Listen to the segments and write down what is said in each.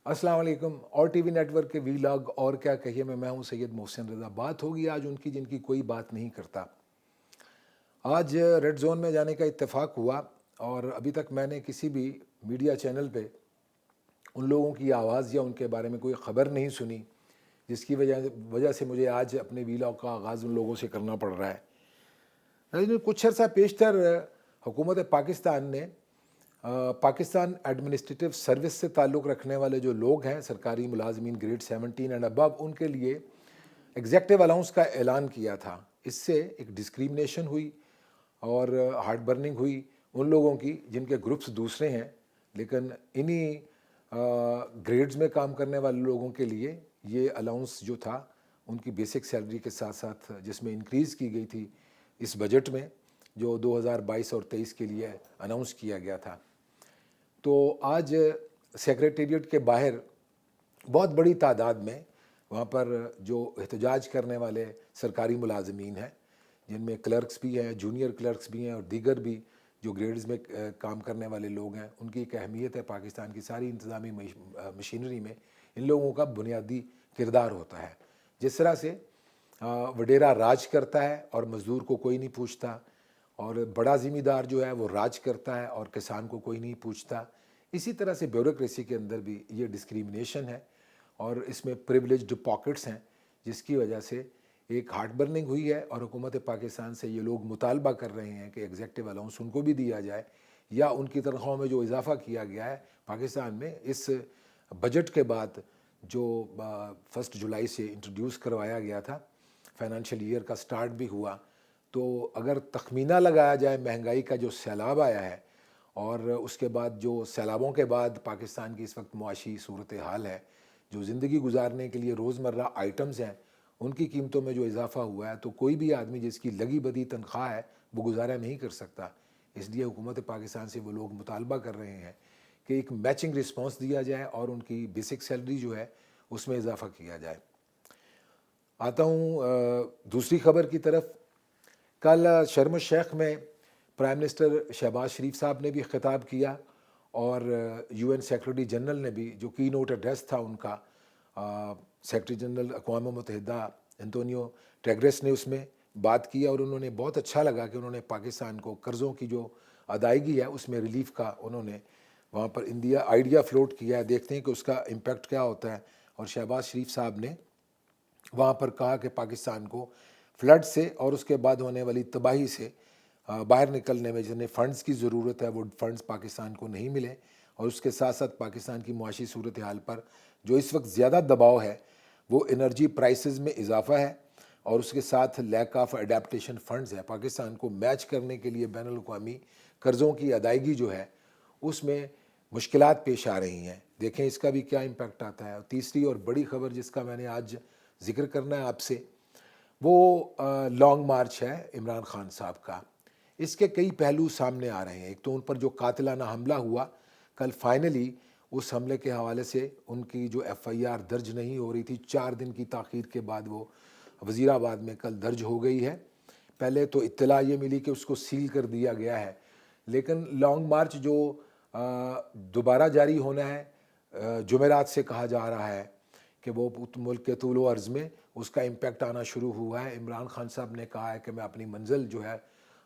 अस्सलाम वालेकुम। और टीवी नेटवर्क के वीलॉग और क्या कहिए में मैं हूं सैयद मोहसिन रज़ा। बात होगी आज उनकी जिनकी कोई बात नहीं करता। आज रेड जोन में जाने का इत्तेफाक हुआ और अभी तक मैंने किसी भी मीडिया चैनल पे उन लोगों की आवाज़ या उनके बारे में कोई ख़बर नहीं सुनी, जिसकी वजह से मुझे आज अपने वीलॉग का आगाज़ उन लोगों से करना पड़ रहा है। लेकिन कुछ अर्सा पेशतर हुकूमत पाकिस्तान ने पाकिस्तान एडमिनिस्ट्रेटिव सर्विस से ताल्लुक़ रखने वाले जो लोग हैं, सरकारी मुलाजमीन ग्रेड 17 एंड अबव, उनके लिए एग्जेक्टिव अलाउंस का ऐलान किया था। इससे एक डिस्क्रिमिनेशन हुई और हार्ट बर्निंग हुई उन लोगों की जिनके ग्रुप्स दूसरे हैं, लेकिन इन्हीं ग्रेड्स में काम करने वाले लोगों के लिए ये अलाउंस जो था उनकी बेसिक सैलरी के साथ साथ जिसमें इंक्रीज़ की गई थी इस बजट में जो 2022 और 23 के लिए अनाउंस किया गया था। तो आज सेक्रेटेरिएट के बाहर बहुत बड़ी तादाद में वहाँ पर जो एहतजाज करने वाले सरकारी मुलाजमीन हैं, जिनमें क्लर्क्स भी हैं, जूनियर क्लर्क्स भी हैं और दीगर भी जो ग्रेड्स में काम करने वाले लोग हैं, उनकी एक अहमियत है पाकिस्तान की सारी इंतज़ामी मशीनरी में। इन लोगों का बुनियादी किरदार होता है। जिस तरह से वडेरा राज करता है और मज़दूर को कोई नहीं पूछता, और बड़ा ज़िम्मेदार जो है वो राज करता है और किसान को कोई नहीं पूछता, इसी तरह से ब्यूरोक्रेसी के अंदर भी ये डिस्क्रिमिनेशन है और इसमें प्रिविलेज्ड पॉकेट्स हैं, जिसकी वजह से एक हार्ट बर्निंग हुई है। और हुकूमत पाकिस्तान से ये लोग मुतालबा कर रहे हैं कि एग्जेक्टिव अलाउंस उनको भी दिया जाए या उनकी तनख्वाहों में जो इजाफा किया गया है पाकिस्तान में इस बजट के बाद जो 1 जुलाई से इंट्रोड्यूस करवाया गया था, फाइनेंशियल ईयर का स्टार्ट भी हुआ। तो अगर तखमीना लगाया जाए महंगाई का जो सैलाब आया है और उसके बाद जो सैलाबों के बाद पाकिस्तान की इस वक्त मुआशी सूरत हाल है, जो ज़िंदगी गुजारने के लिए रोज़मर्रा आइटम्स हैं उनकी कीमतों में जो इजाफ़ा हुआ है, तो कोई भी आदमी जिसकी लगी बदी तनख्वाह है वो गुजारा नहीं कर सकता। इसलिए हुकूमत पाकिस्तान से वो लोग मुतालबा कर रहे हैं कि एक मैचिंग रिस्पॉन्स दिया जाए और उनकी बेसिक सैलरी जो है उसमें इजाफ़ा किया जाए। आता हूँ दूसरी ख़बर की तरफ। कल शर्म शेख में प्राइम मिनिस्टर शहबाज शरीफ साहब ने भी ख़िताब किया और यूएन सेक्रेटरी जनरल ने भी, जो की नोट एड्रेस था उनका, सेक्रेटरी जनरल अक़वाम मुत्तहिदा एंटोनियो टेग्रेस ने उसमें बात की और उन्होंने बहुत अच्छा लगा कि उन्होंने पाकिस्तान को कर्ज़ों की जो अदायगी है उसमें रिलीफ का उन्होंने वहाँ पर इंडिया आइडिया फ्लोट किया है। देखते हैं कि उसका इम्पेक्ट क्या होता है। और शहबाज शरीफ साहब ने वहाँ पर कहा कि पाकिस्तान को फ्लड से और उसके बाद होने वाली तबाही से बाहर निकलने में जिन्हें फ़ंड्स की ज़रूरत है वो फ़ंड्स पाकिस्तान को नहीं मिले, और उसके साथ साथ पाकिस्तान की मुआशी सूरत हाल पर जो इस वक्त ज़्यादा दबाव है वो एनर्जी प्राइसेस में इजाफा है और उसके साथ लैक ऑफ अडेप्टेशन फ़ंड्स है। पाकिस्तान को मैच करने के लिए बैनुल अक़वामी कर्ज़ों की अदायगी जो है उसमें मुश्किलात पेश आ रही हैं। देखें इसका भी क्या इम्पेक्ट आता है। और तीसरी और बड़ी ख़बर जिसका मैंने आज ज़िक्र करना है आपसे, वो लॉन्ग मार्च है इमरान खान साहब का। इसके कई पहलू सामने आ रहे हैं। एक तो उन पर जो कातिलाना हमला हुआ कल, फाइनली उस हमले के हवाले से उनकी जो एफआईआर दर्ज नहीं हो रही थी, 4 दिन की ताख़ीर के बाद वो वज़ीराबाद में कल दर्ज हो गई है। पहले तो इत्तला ये मिली कि उसको सील कर दिया गया है, लेकिन लॉन्ग मार्च जो दोबारा जारी होना है जुमेरात से कहा जा रहा है कि वो मुल्क के तूल व अर्ज़ में उसका इम्पेक्ट आना शुरू हुआ है। इमरान खान साहब ने कहा है कि मैं अपनी मंजिल जो है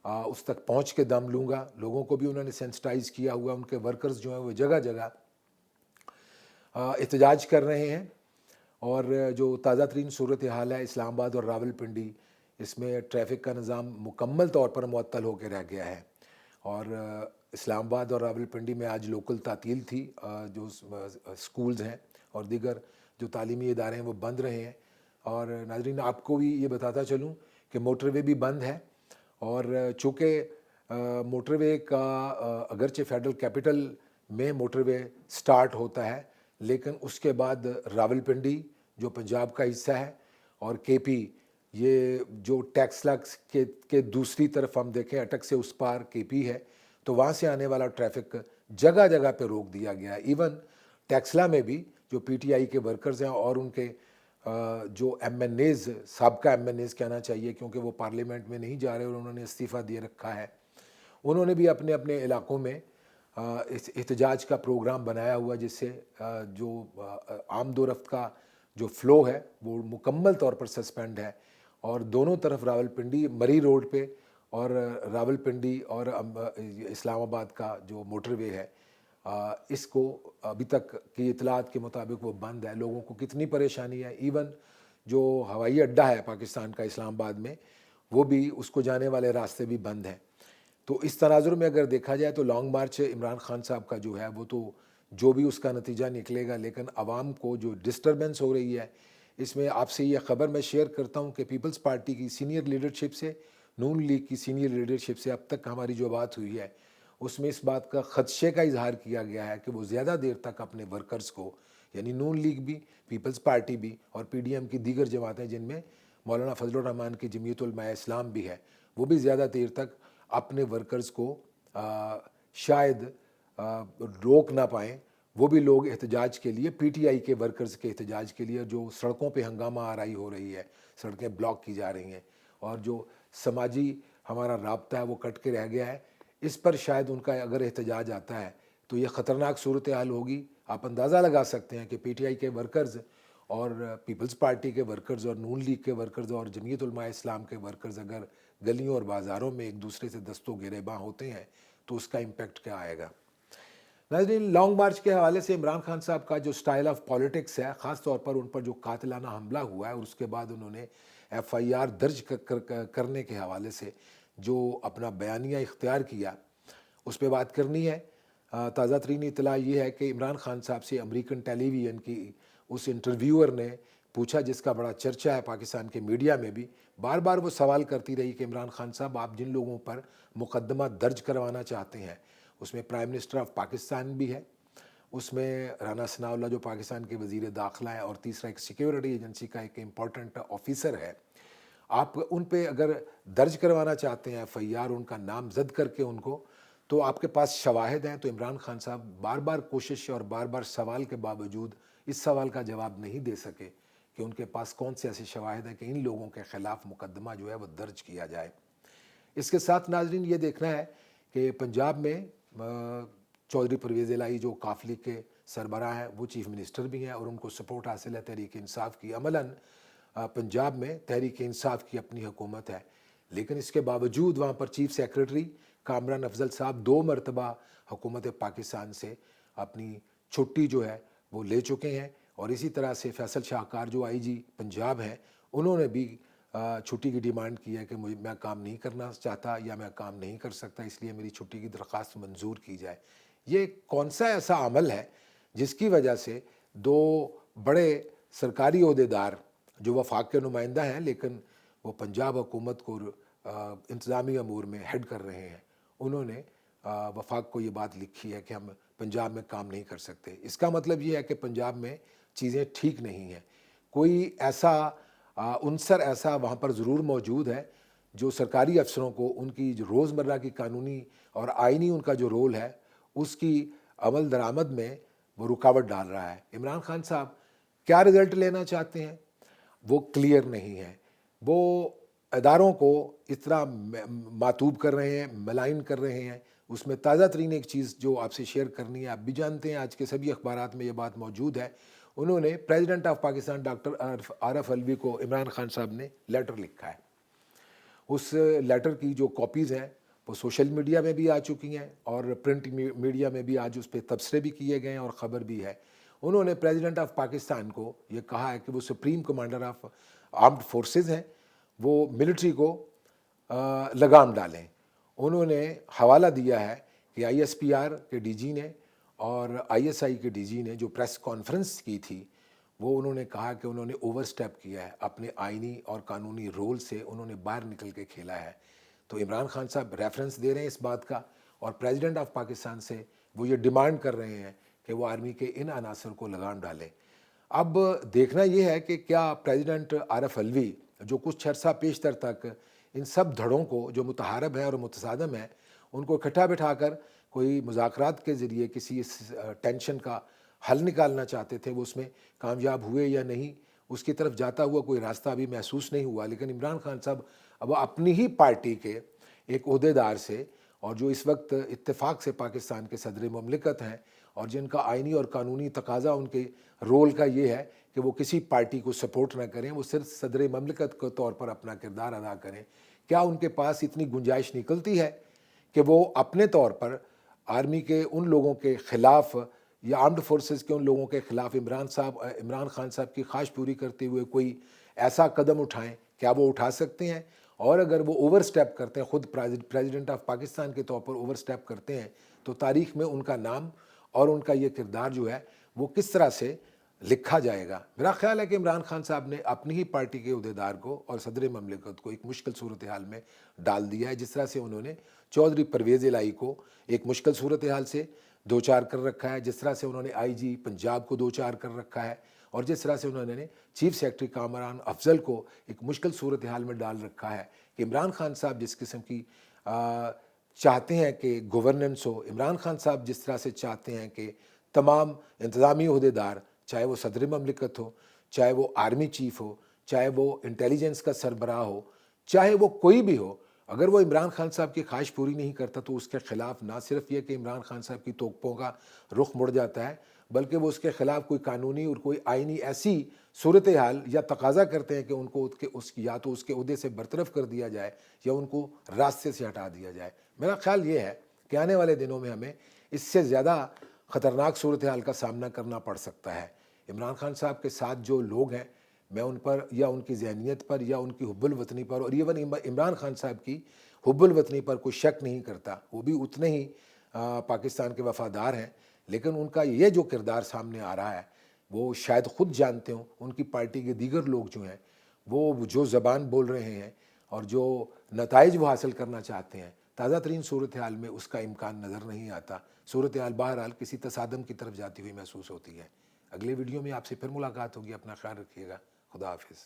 उस तक पहुँच के दम लूँगा। लोगों को भी उन्होंने सेंसिटाइज़ किया हुआ। उनके वर्कर्स जो हैं वो जगह जगह एहतजाज कर रहे हैं। और जो ताज़ा तरीन सूरत हाल है इस्लामाबाद और रावलपिंडी, इसमें ट्रैफ़िक का निज़ाम मुकम्मल तौर पर मुअत्तल होकर रह गया है। और इस्लामाबाद और रावलपिंडी में आज लोकल तातील थी। जो स्कूल्स हैं और दीगर जो तालीमी इदारे हैं वो बंद रहे हैं। और नाज़रीन आपको भी ये बताता चलूँ कि मोटरवे भी बंद है। और चूँकि मोटरवे का अगरचे फेडरल कैपिटल में मोटरवे स्टार्ट होता है, लेकिन उसके बाद रावलपिंडी जो पंजाब का हिस्सा है और केपी, ये जो टैक्सला के दूसरी तरफ हम देखें अटक से उस पार केपी है, तो वहाँ से आने वाला ट्रैफिक जगह जगह पे रोक दिया गया है। इवन टैक्सला में भी जो पीटीआई के वर्कर्स हैं और उनके जो एमएनएज़, साबका एमएनएज़ कहना चाहिए क्योंकि वो पार्लियामेंट में नहीं जा रहे और उन्होंने इस्तीफ़ा दे रखा है, उन्होंने भी अपने अपने इलाकों में इस एहतजाज का प्रोग्राम बनाया हुआ, जिससे जो आमद व रफ्त का जो फ़्लो है वो मुकम्मल तौर पर सस्पेंड है। और दोनों तरफ रावलपिंडी मरी रोड पे और रावलपिंडी और इस्लामाबाद का जो मोटरवे है, इसको अभी तक की इतलात के मुताबिक वो बंद है। लोगों को कितनी परेशानी है, इवन जो हवाई अड्डा है पाकिस्तान का इस्लामाबाद में, वो भी, उसको जाने वाले रास्ते भी बंद हैं। तो इस तनाजुर में अगर देखा जाए तो लॉन्ग मार्च इमरान खान साहब का जो है वो तो जो भी उसका नतीजा निकलेगा, लेकिन आवाम को जो डिस्टर्बेंस हो रही है, इसमें आपसे ये ख़बर मैं शेयर करता हूँ कि पीपल्स पार्टी की सीनियर लीडरशिप से, नून लीग की सीनियर लीडरशिप से अब तक हमारी जो बात हुई है, उसमें इस बात का खदशे का इजहार किया गया है कि वो ज़्यादा देर तक अपने वर्कर्स को, यानी नून लीग भी, पीपल्स पार्टी भी और PDM की दीगर जमातें जिनमें मौलाना फजलुर रहमान की जमीयत उलमा इस्लाम भी है, वो भी ज़्यादा देर तक अपने वर्कर्स को शायद रोक ना पाएँ। वो भी लोग एहतजाज के लिए, PTI के वर्कर्स के एहतजाज के लिए, जो सड़कों पे हंगामा आराई हो रही है, सड़कें ब्लॉक की जा रही हैं और जो समाजी हमारा राब्ता है वो कट के रह गया है, इस पर शायद उनका अगर एहतजाज आता है तो ये ख़तरनाक सूरत हाल होगी। आप अंदाज़ा लगा सकते हैं कि PTI के वर्कर्स और पीपल्स पार्टी के वर्कर्स और नून लीग के वर्कर्स और जमीयत उलमा इस्लाम के वर्कर्स अगर गलियों और बाज़ारों में एक दूसरे से दस्तों गिरेबां होते हैं तो उसका इम्पेक्ट क्या आएगा। नाज़रीन, लॉन्ग मार्च के हवाले से इमरान खान साहब का जो स्टाइल ऑफ पॉलिटिक्स है, ख़ास तौर पर उन पर जो कातिलाना हमला हुआ है और उसके बाद उन्होंने FIR दर्ज करने के हवाले से जो अपना बयानिया इख्तियार किया, उस पर बात करनी है। ताज़ा तरीन इतला ये है कि इमरान खान साहब से अमेरिकन टेलीविज़न की उस इंटरव्यूअर ने पूछा, जिसका बड़ा चर्चा है पाकिस्तान के मीडिया में भी, बार बार वो सवाल करती रही कि इमरान खान साहब, आप जिन लोगों पर मुकदमा दर्ज करवाना चाहते हैं उसमें प्राइम मिनिस्टर ऑफ पाकिस्तान भी है, उसमें राना सनाउल्लाह जो पाकिस्तान के वज़ीर दाखिला है, और तीसरा एक सिक्योरिटी एजेंसी का एक इम्पॉर्टेंट ऑफिसर है। आप उन पे अगर दर्ज करवाना चाहते हैं FIR, उनका नाम जद करके उनको, तो आपके पास शवाहिद हैं। तो इमरान खान साहब बार बार कोशिश और बार बार सवाल के बावजूद इस सवाल का जवाब नहीं दे सके कि उनके पास कौन से ऐसे शवाहिद हैं कि इन लोगों के ख़िलाफ़ मुकदमा जो है वो दर्ज किया जाए। इसके साथ नाजरीन ये देखना है कि पंजाब में चौधरी परवेज़ इलाही जो काफ़िले के सरबराह हैं, वो चीफ़ मिनिस्टर भी हैं और उनको सपोर्ट हासिल है तहरीक इंसाफ की। अमलन पंजाब में तहरीक इंसाफ की अपनी हुकूमत है, लेकिन इसके बावजूद वहाँ पर चीफ़ सेक्रेटरी कामरान अफजल साहब 2 मरतबा हुकूमत पाकिस्तान से अपनी छुट्टी जो है वो ले चुके हैं। और इसी तरह से फैसल शाहकार जो IG पंजाब हैं, उन्होंने भी छुट्टी की डिमांड की है कि मैं काम नहीं करना चाहता या मैं काम नहीं कर सकता, इसलिए मेरी छुट्टी की दरख्वास्त मंजूर की जाए। ये कौन सा ऐसा अमल है जिसकी वजह से 2 बड़े सरकारी ओहदेदार जो वफाक के नुमाइंदा हैं, लेकिन वो पंजाब हुकूमत को इंतज़ामी अमूर में हेड कर रहे हैं, उन्होंने वफाक को ये बात लिखी है कि हम पंजाब में काम नहीं कर सकते। इसका मतलब ये है कि पंजाब में चीज़ें ठीक नहीं हैं। कोई ऐसा उनसर ऐसा वहाँ पर ज़रूर मौजूद है जो सरकारी अफसरों को उनकी जो रोज़मर्रा की कानूनी और आइनी उनका जो रोल है उसकी अमल दरामद में वो रुकावट डाल रहा है। इमरान खान साहब क्या रिज़ल्ट लेना चाहते हैं वो क्लियर नहीं है। वो इदारों को इस तरह मातूब कर रहे हैं, मलाइन कर रहे हैं। उसमें ताज़ा तरीन एक चीज़ जो आपसे शेयर करनी है, आप भी जानते हैं आज के सभी अखबारात में ये बात मौजूद है, उन्होंने president of Pakistan doctor Arif Alvi को इमरान खान साहब ने लेटर लिखा है। उस लेटर की जो कॉपीज़ हैं वो सोशल मीडिया में भी आ चुकी हैं और प्रिंट मीडिया में भी आज उस पर तबसरे भी किए गए हैं और ख़बर भी है। उन्होंने प्रेसिडेंट ऑफ पाकिस्तान को ये कहा है कि वो supreme commander of armed forces हैं, वो मिलिट्री को लगाम डालें। उन्होंने हवाला दिया है कि ISPR के DG ने और ISI के DG ने जो प्रेस कॉन्फ्रेंस की थी, वो उन्होंने कहा कि उन्होंने ओवरस्टेप किया है, अपने आइनी और कानूनी रोल से उन्होंने बाहर निकल के खेला है। तो इमरान खान साहब रेफरेंस दे रहे हैं इस बात का और प्रेसिडेंट ऑफ पाकिस्तान से वो ये डिमांड कर रहे हैं कि वो आर्मी के इन अनासर को लगाम डालें। अब देखना ये है कि क्या प्रेसिडेंट आरफ अलवी जो कुछ अर्सा पेशतर तक इन सब धड़ों को जो मुतहारब है और मुतसादम है उनको इकट्ठा बिठाकर कोई मुज़ाकरात के ज़रिए किसी इस टेंशन का हल निकालना चाहते थे, वो उसमें कामयाब हुए या नहीं, उसकी तरफ जाता हुआ कोई रास्ता अभी महसूस नहीं हुआ। लेकिन इमरान खान साहब अब अपनी ही पार्टी के एक ओहदेदार से اور جو اس وقت اتفاق سے پاکستان کے صدر مملکت ہیں اور جن کا آئینی اور قانونی تقاضا ان کے رول کا یہ ہے کہ وہ کسی پارٹی کو سپورٹ نہ کریں، وہ صرف صدر مملکت کے طور پر اپنا کردار ادا کریں، کیا ان کے پاس اتنی گنجائش نکلتی ہے کہ وہ اپنے طور پر آرمی کے ان لوگوں کے خلاف یا آرمڈ فورسز کے ان لوگوں کے خلاف عمران خان صاحب کی خواہش پوری کرتے ہوئے کوئی ایسا قدم اٹھائیں؟ کیا وہ اٹھا سکتے ہیں؟ اور اگر وہ اوور سٹیپ کرتے ہیں، خود پریزیڈنٹ آف پاکستان کے طور پر اوور سٹیپ کرتے ہیں، تو تاریخ میں ان کا نام اور ان کا یہ کردار جو ہے وہ کس طرح سے لکھا جائے گا؟ میرا خیال ہے کہ عمران خان صاحب نے اپنی ہی پارٹی کے عہدیدار کو اور صدر مملکت کو ایک مشکل صورتحال میں ڈال دیا ہے، جس طرح سے انہوں نے چودھری پرویز الہی کو ایک مشکل صورتحال سے دوچار کر رکھا ہے، جس طرح سے انہوں نے آئی جی پنجاب کو دوچار کر رکھا ہے، اور جس طرح سے انہوں نے چیف سیکرٹری کامران افضل کو ایک مشکل صورتحال میں ڈال رکھا ہے کہ عمران خان صاحب جس قسم کی چاہتے ہیں کہ گورننس ہو، عمران خان صاحب جس طرح سے چاہتے ہیں کہ تمام انتظامی عہدیدار، چاہے وہ صدر مملکت ہو، چاہے وہ آرمی چیف ہو، چاہے وہ انٹیلیجنس کا سربراہ ہو، چاہے وہ کوئی بھی ہو، اگر وہ عمران خان صاحب کی خواہش پوری نہیں کرتا تو اس کے خلاف نہ صرف یہ کہ عمران خان صاحب کی توپوں کا رخ مڑ جاتا ہے، بلکہ وہ اس کے خلاف کوئی قانونی اور کوئی آئینی ایسی صورتحال یا تقاضا کرتے ہیں کہ ان کو یا تو اس کے عہدے سے برطرف کر دیا جائے یا ان کو راستے سے ہٹا دیا جائے۔ میرا خیال یہ ہے کہ آنے والے دنوں میں ہمیں اس سے زیادہ خطرناک صورتحال کا سامنا کرنا پڑ سکتا ہے۔ عمران خان صاحب کے ساتھ جو لوگ ہیں، میں ان پر یا ان کی ذہنیت پر یا ان کی حب الوطنی پر، اور ایون عمران خان صاحب کی حب الوطنی پر کوئی شک نہیں کرتا، وہ بھی اتنے ہی پاکستان کے وفادار ہیں، لیکن ان کا یہ جو کردار سامنے آ رہا ہے وہ شاید خود جانتے ہوں، ان کی پارٹی کے دیگر لوگ جو ہیں وہ جو زبان بول رہے ہیں اور جو نتائج وہ حاصل کرنا چاہتے ہیں، تازہ ترین صورتحال میں اس کا امکان نظر نہیں آتا۔ صورتحال بہرحال کسی تصادم کی طرف جاتی ہوئی محسوس ہوتی ہے۔ اگلے ویڈیو میں آپ سے پھر ملاقات ہوگی، اپنا خیال رکھیے گا، خدا حافظ۔